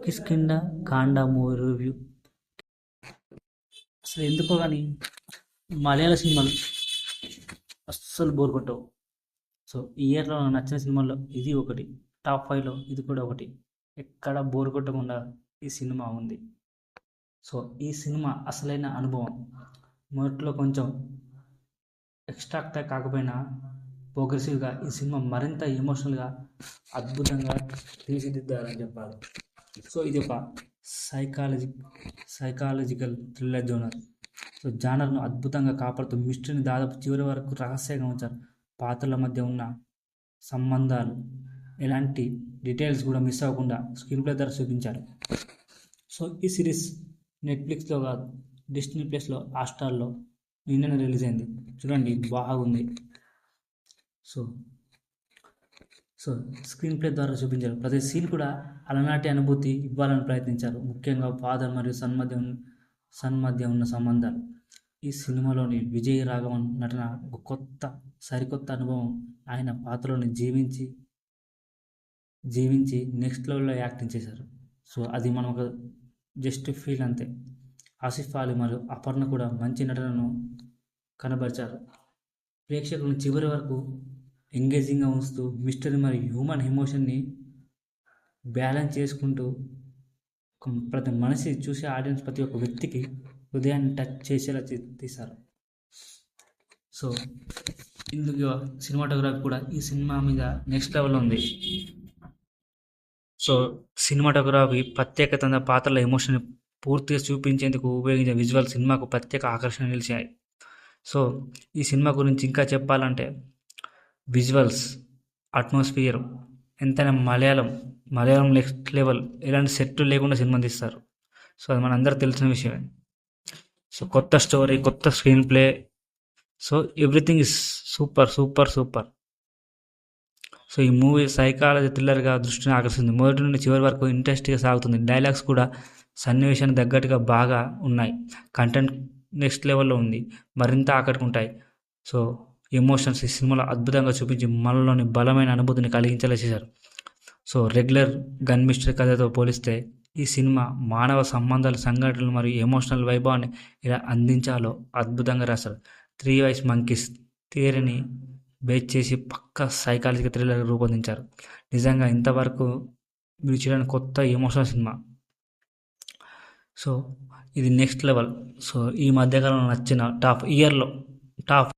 కిష్కింధ కాండ movie review. అసలు ఎందుకో కానీ మలయాళ సినిమాలు అస్సలు బోర్ కొట్టవు. సో ఈ ఇయర్లో నాకు నచ్చిన సినిమాల్లో ఇది ఒకటి, టాప్ 5లో ఇది కూడా ఒకటి. ఎక్కడ బోర్ కొట్టకుండా ఈ సినిమా ఉంది. సో ఈ సినిమా అసలైన అనుభవం. మొదట్లో కొంచెం ఎక్స్ట్రాక్ట్ కాకపోయినా ప్రోగ్రెసివ్గా ఈ సినిమా మరింత ఎమోషనల్గా అద్భుతంగా తీర్చిదిద్దారని చెప్పాలి. సో ఇది ఒక సైకాలజికల్ థ్రిల్లర్ జోనర్. సో జానర్ను అద్భుతంగా కాపాడుతూ మిస్టరీని దాదాపు చివరి వరకు రహస్యంగా ఉంచారు. పాత్రల మధ్య ఉన్న సంబంధాలు, ఎలాంటి డీటెయిల్స్ కూడా మిస్ అవ్వకుండా స్క్రీన్ ప్లే ద్వారా చూపించారు. సో ఈ సిరీస్ నెట్ఫ్లిక్స్లో కాదు, డిస్నీ ప్లస్లో, హాట్స్టార్లో నిన్ననే రిలీజ్ అయింది. చూడండి, బాగుంది. సో సో స్క్రీన్ ప్లే ద్వారా చూపించారు. ప్రతి సీన్ కూడా అలనాటి అనుభూతి ఇవ్వాలని ప్రయత్నించారు. ముఖ్యంగా ఫాదర్ మరియు సన్ మధ్య ఉన్న సంబంధాలు. ఈ సినిమాలోని విజయ్ రాఘవన్ నటన ఒక సరికొత్త అనుభవం. ఆయన పాత్రలోని జీవించి నెక్స్ట్ లెవెల్లో యాక్టింగ్ చేశారు. సో అది మనం ఒక జస్ట్ ఫీల్ అంతే. ఆసిఫ్ అలీ మరియు అపర్ణ కూడా మంచి నటనను కనబరిచారు. ప్రేక్షకులను చివరి వరకు ఎంగేజింగ్గా ఉంచుతూ మిస్టరీ మరియు హ్యూమన్ ఎమోషన్ని బ్యాలెన్స్ చేసుకుంటూ ప్రతి మనిషి చూసే ఆడియన్స్ ప్రతి ఒక్క వ్యక్తికి హృదయాన్ని టచ్ చేసేలా తీశారు. సో ఇందుకు సినిమాటోగ్రఫీ కూడా ఈ సినిమా మీద నెక్స్ట్ లెవెల్ ఉంది. సో సినిమాటోగ్రఫీ ప్రత్యేకత పాత్రల ఎమోషన్ పూర్తిగా చూపించేందుకు ఉపయోగించిన విజువల్ సినిమాకు ప్రత్యేక ఆకర్షణ నిలిచాయి. సో ఈ సినిమా గురించి ఇంకా చెప్పాలంటే విజువల్స్, అట్మాస్ఫియర్ ఎంతైనా మలయాళం నెక్స్ట్ లెవెల్. ఎలాంటి సెట్లు లేకుండా సినిమా తీస్తారు. సో అది మనందరికి తెలిసిన విషయమే. సో కొత్త స్టోరీ, కొత్త screen play, so everything is super super super. So ఈ మూవీ సైకాలజీ థ్రిల్లర్గా దృష్టిని ఆకర్షిస్తుంది. మొదటి నుండి చివరి వరకు ఇంట్రెస్ట్గా సాగుతుంది. డైలాగ్స్ కూడా సన్నివేశానికి తగ్గట్టుగా బాగా ఉన్నాయి. కంటెంట్ నెక్స్ట్ లెవెల్లో ఉంది, మరింత ఆకట్టుకుంటాయి. సో ఎమోషన్స్ ఈ సినిమాలో అద్భుతంగా చూపించి మనలోని బలమైన అనుభూతిని కలిగించేలా చేశారు. సో రెగ్యులర్ గన్ మిస్టరీ కథతో పోలిస్తే ఈ సినిమా మానవ సంబంధాల సంఘటనలు మరియు ఎమోషనల్ వైభవాన్ని ఇలా అందించాలో అద్భుతంగా రాశారు. 3 Wise Monkeys థియరీని బేస్ చేసి పక్కా సైకాలజికల్ థ్రిల్లర్ రూపొందించారు. నిజంగా ఇంతవరకు మీరు చూడని కొత్త ఎమోషనల్ సినిమా. సో ఇది నెక్స్ట్ లెవెల్. సో ఈ మధ్యకాలంలో నచ్చిన టాప్